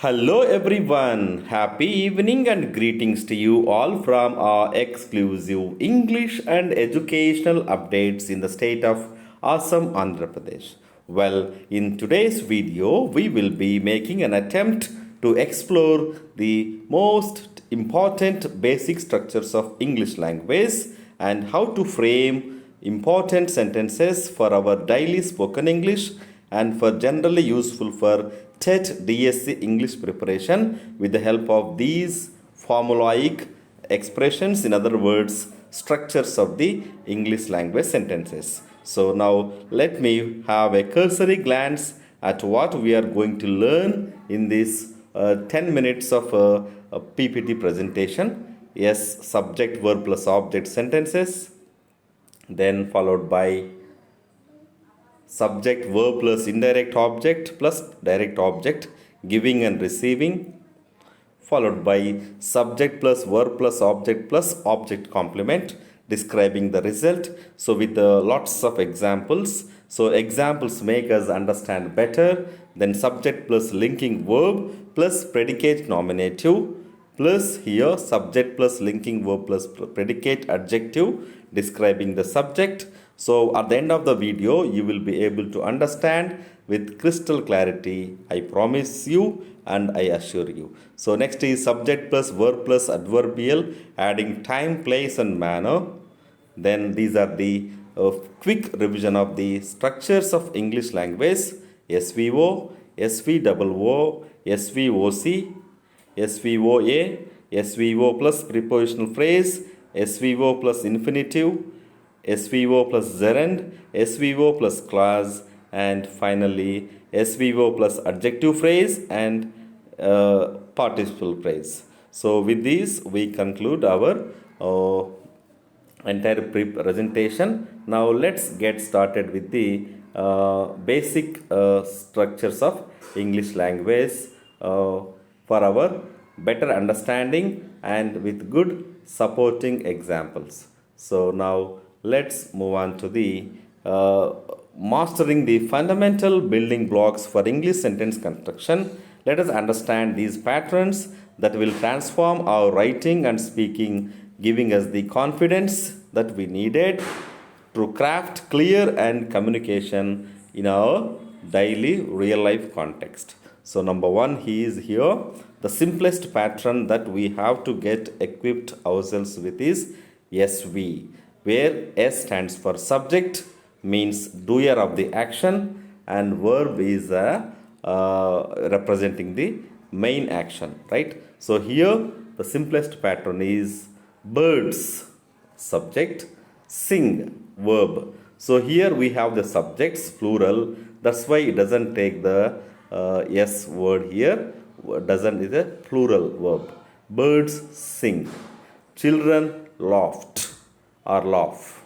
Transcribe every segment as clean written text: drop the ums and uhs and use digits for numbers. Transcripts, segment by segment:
Hello everyone, happy evening and greetings to you all from our exclusive English and educational updates in the state of Assam, Andhra Pradesh. Well, in today's video, we will be making an attempt to explore the most important basic structures of English language and how to frame important sentences for our daily spoken English and for generally useful for TET DSC English preparation with the help of these formulaic expressions, in other words, structures of the English language sentences. So now let me have a cursory glance at what we are going to learn in this 10 minutes of a PPT presentation. Yes, subject, verb plus object sentences, then followed by subject, verb plus indirect object plus direct object, giving and receiving, followed by subject plus verb plus object complement, describing the result. So with lots of examples. So examples make us understand better. Then subject plus linking verb plus predicate nominative, plus here subject plus linking verb plus predicate adjective describing the subject. So at the end of the video, you will be able to understand with crystal clarity, I promise you and I assure you. So next is subject plus verb plus adverbial, adding time, place and manner. Then these are the quick revision of the structures of English language: SVO, SVOO, SVOC, SVOA, SVO plus prepositional phrase, SVO plus infinitive, SVO plus gerund, SVO plus clause, and finally SVO plus adjective phrase and participle phrase. So with this we conclude our entire presentation. Now let's get started with the basic structures of English language for our better understanding and with good supporting examples. So now let's move on to the mastering the fundamental building blocks for English sentence construction. Let us understand these patterns that will transform our writing and speaking, giving us the confidence that we needed to craft clear and communication in our daily real life context. So number one, he is here. The simplest pattern that we have to get equipped ourselves with is SV, where S stands for subject, means doer of the action, and verb is representing the main action, right? So here the simplest pattern is birds, subject, sing, verb. So here we have the subjects, plural. That's why it doesn't take the S word here. Doesn't is a plural verb. Birds sing. Children laughed or laugh.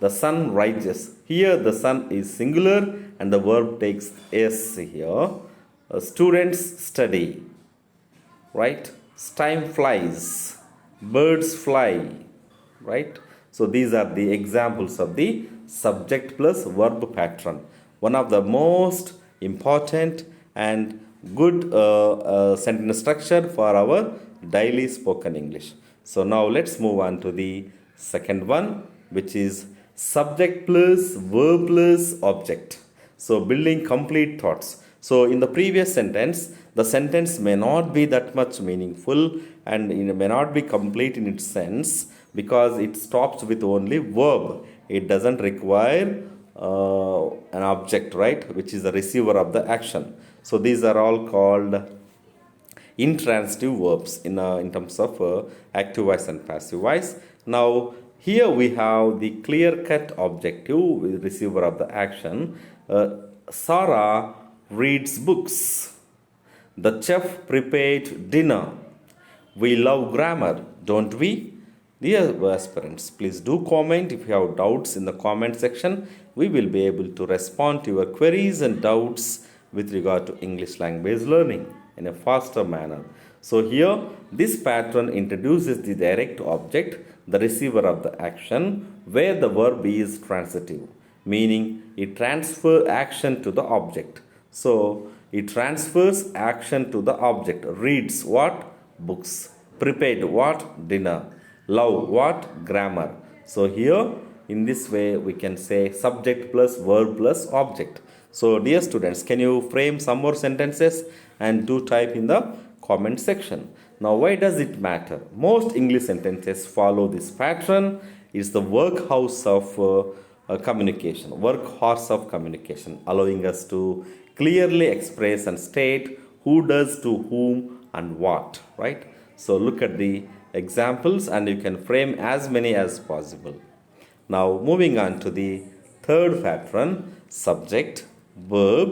The sun rises. Here the sun is singular and the verb takes S here. Students study. Right? Time flies. Birds fly. Right? So these are the examples of the subject plus verb pattern. One of the most important and good sentence structure for our daily spoken English. So now let's move on to the second one, which is subject plus verb plus object. So building complete thoughts. So in the previous sentence, the sentence may not be that much meaningful and it may not be complete in its sense because it stops with only verb. It doesn't require an object, right, which is the receiver of the action. So these are all called intransitive verbs in terms of active voice and passive voice. Now here we have the clear-cut objective with receiver of the action. Sarah reads books. The chef prepared dinner. We love grammar, don't we? Dear aspirants, please do comment if you have doubts in the comment section. We will be able to respond to your queries and doubts with regard to English language learning in a faster manner. So here, this pattern introduces the direct object, the receiver of the action, where the verb is transitive, meaning it transfers action to the object. So It transfers action to the object. Reads what? Books. Prepared what? Dinner. Love what? Grammar. So here in this way we can say subject plus verb plus object. So dear students, can you frame some more sentences and do type in the comment section. Now why does it matter? Most English sentences follow this pattern. It's the workhouse of communication, workhorse of communication, allowing us to clearly express and state who does to whom and what, right? So look at the examples and you can frame as many as possible. Now moving on to the third pattern, subject, verb,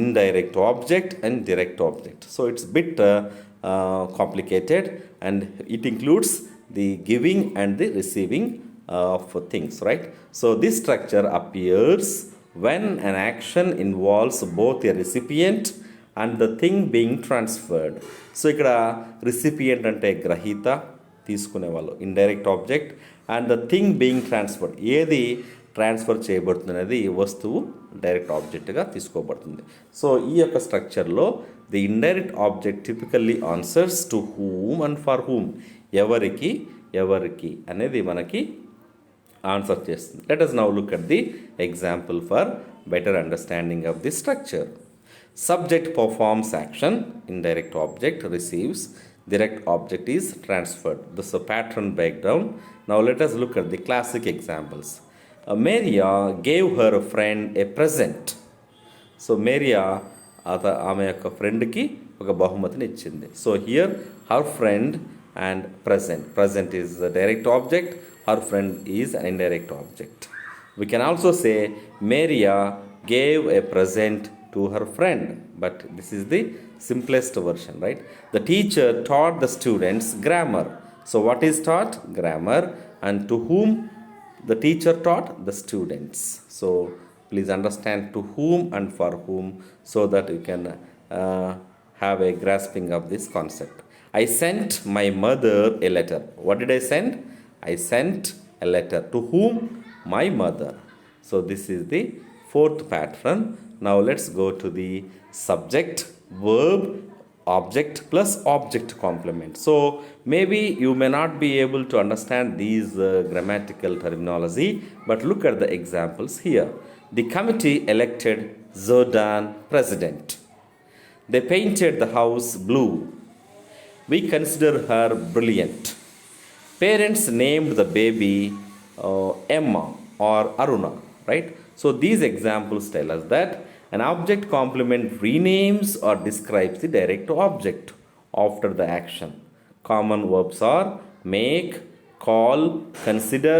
indirect object and direct object. So it's a bit complicated and it includes the giving and the receiving for things, right? So this structure appears when an action involves both a recipient and the thing being transferred. So ఇక్కడ recipient అంటే గ్రహీత తీసుకునే వాళ్ళు indirect object and the thing being transferred ఏది transfer చేయబడుతుంది అనేది వస్తువు direct ఆబ్జెక్ట్గా తీసుకోబడుతుంది. సో ఈ యొక్క స్ట్రక్చర్లో the indirect object typically answers to whom and for whom, ఎవరికి ఎవరికి అనేది మనకి ఆన్సర్ చేస్తుంది. Let us now look at the example for better understanding of this structure. Subject performs action, indirect object receives, direct object is transferred. This is a pattern breakdown. Now let us look at the classic examples. Maria gave her friend a present. So Maria ఆమె యొక్క ఫ్రెండ్కి ఒక బహుమతిని ఇచ్చింది. So here her friend and present is the direct object, her friend is an indirect object. We can also say Maria gave a present to her friend, but this is the simplest version, right? The teacher taught the students grammar. So what is taught? Grammar. And to whom the teacher taught? The students. So please understand to whom and for whom so that you can have a grasping of this concept. I sent my mother a letter. What did I send? I sent a letter. To whom? My mother. So this is the fourth pattern. Now let's go to the subject, verb, object plus object complement. So maybe you may not be able to understand these grammatical terminology, but look at the examples here. The committee elected Jordan president. They painted the house blue. We consider her brilliant. Parents named the baby Emma or Aruna, right? So these examples tell us that an object complement renames or describes the direct object after the action. Common verbs are make, call, consider,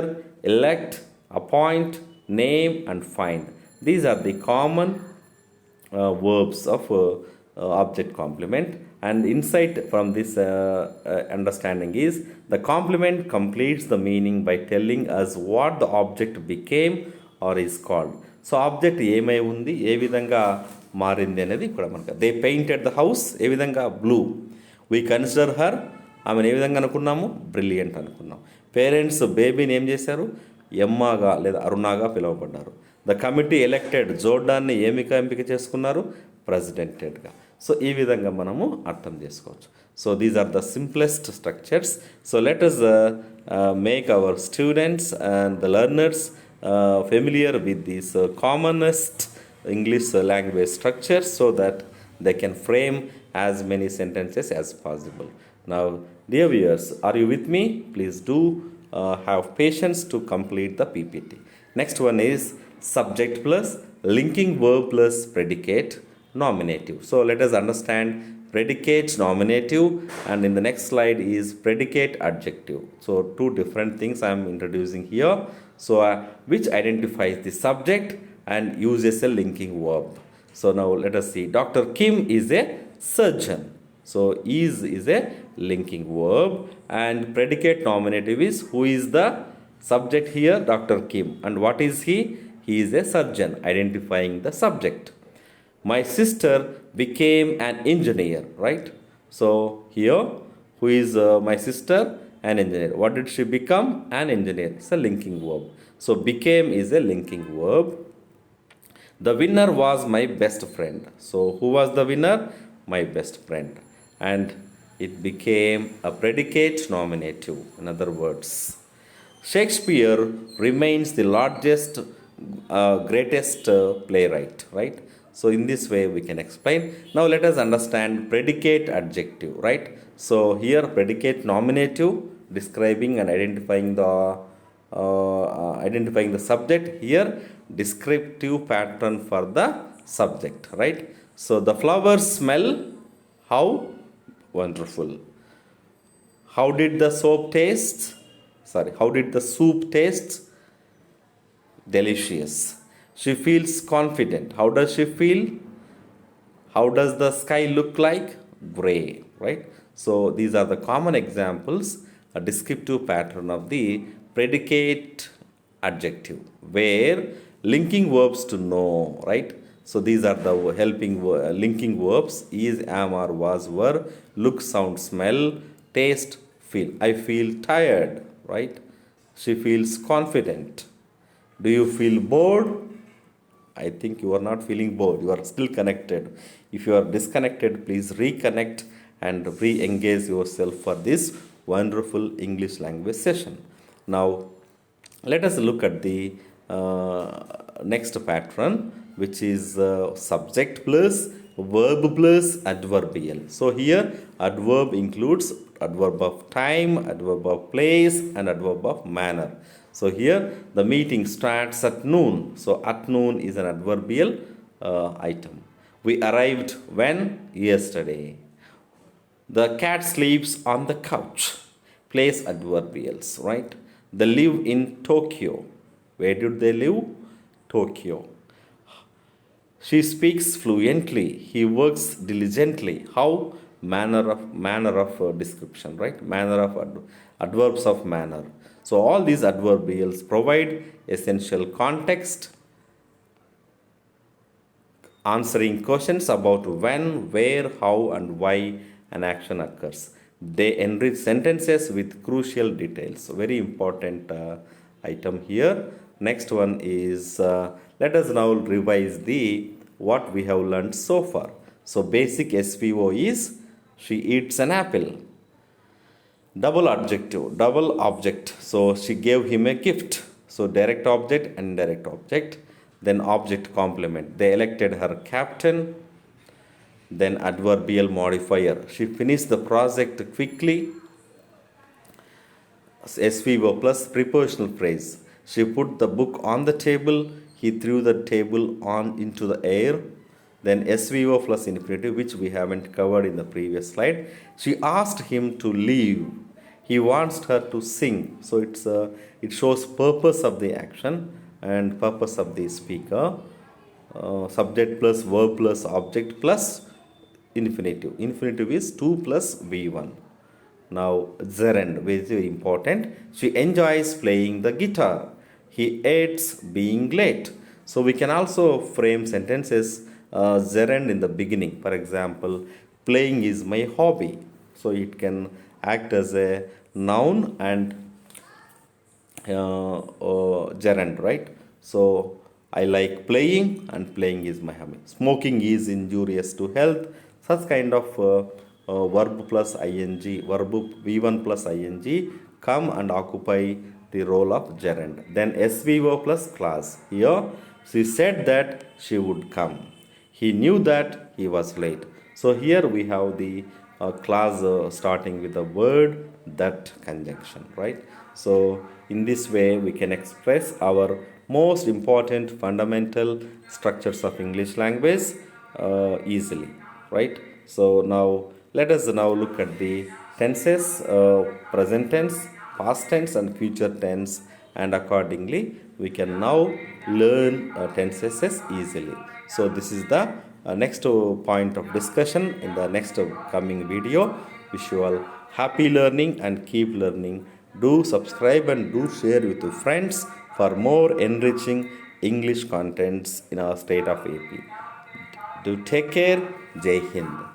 elect, appoint, name and find. These are the common verbs of object complement. And insight from this understanding is the complement completes the meaning by telling us what the object became or is called. So object ఏమై ఉంది, ఏ విధంగా మారింది అనేది ఇక్కడ మనకు. They painted the house ఏ విధంగా blue. We consider her ఆమెను ఏ విధంగా అనుకున్నాము, బ్రిలియంట్ అనుకున్నాం. పేరెంట్స్ బేబీని ఏం చేశారు, ఎమ్మాగా లేదా అరుణాగా పిలువబడ్డారు. ద కమిటీ ఎలెక్టెడ్ జోర్డాన్ని ఏమిగా ఎంపిక చేసుకున్నారు, ప్రెసిడెంటెడ్గా. సో ఈ విధంగా మనము అర్థం చేసుకోవచ్చు. So these are the simplest structures. So let us make our students and the learners familiar with these commonest English language structures so that they can frame as many sentences as possible. Now, dear viewers, are you with me? Please do have patience to complete the PPT. Next one is subject plus linking verb plus predicate nominative. So let us understand predicate nominative, and in the next slide is predicate adjective. So two different things I am introducing here. So which identifies the subject and uses a linking verb. So now let us see. Dr. Kim is a surgeon. So is a linking verb, and predicate nominative is who is the subject here, Dr. Kim, and what is he? He is a surgeon, identifying the subject. My sister became an engineer, right? So here, who is my sister? An engineer. What did she become? An engineer. It's a linking verb. So became is a linking verb. The winner was my best friend. So, who was the winner? My best friend. And it became a predicate nominative, in other words. Shakespeare remains the largest, greatest playwright, right? So, in this way, we can explain. Now, let us understand predicate adjective, right? So, here, predicate nominative describing and identifying the subject. Here, descriptive pattern for the subject, right? So, the flowers smell how wonderful. How did the soap taste? Sorry, how did the soup taste? Delicious. She feels confident. How does she feel? How does the sky look like? Gray, right? So these are the common examples, a descriptive pattern of the predicate adjective, where linking verbs to know, right? So these are the linking verbs: is, am, or was, were, look, sound, smell, taste, feel. I feel tired, right? She feels confident. Do you feel bored? I think you are not feeling bored. You are still connected. If you are disconnected, please reconnect and re engage yourself for this wonderful English language session. Now, let us look at the next pattern, which is subject plus verb plus adverbial. So, here adverb includes adverb of time, adverb of place, and adverb of manner. So here the meeting starts at noon. So at noon is an adverbial item. We arrived when? Yesterday. The cat sleeps on the couch. Place adverbials, right? They live in Tokyo. Where did they live? Tokyo. She speaks fluently. He works diligently. How? Manner of description, right? Manner of adverbs of manner. So all these adverbials provide essential context, answering questions about when, where, how, and why an action occurs. They enrich sentences with crucial details. Very important item here. Next one is let us now revise the what we have learned so far. So basic SVO is she eats an apple. Double adjective, double object. So she gave him a gift. So direct object and indirect object. Then object complement. They elected her captain. Then adverbial modifier. She finished the project quickly. SVO plus prepositional phrase. She put the book on the table. He threw the table on into the air. Then SVO plus infinitive, which we haven't covered in the previous slide. She asked him to leave. He wants her to sing. So it shows purpose of the action and purpose of the speaker. Subject plus verb plus object plus infinitive. Infinitive is 2 plus V1. Now, gerund, very important. She enjoys playing the guitar. He hates being late. So we can also frame sentences gerund in the beginning. For example, playing is my hobby. So it can act as a noun and gerund, right? So I like playing and playing is my hobby. Smoking is injurious to health. Such kind of verb plus ing, verb v1 plus ing come and occupy the role of gerund. Then SVO plus clause. Here she said that she would come. He knew that he was late. So here we have the clause starting with the word that conjunction, right? So in this way we can express our most important fundamental structures of English language easily, right? So now let us now look at the tenses, present tense, past tense, and future tense, and accordingly we can now learn tenses easily. So this is the next point of discussion in the next coming video. Wish you all happy learning and keep learning. Do subscribe and do share with your friends for more enriching English contents in our state of AP. Do take care. Jai Hind.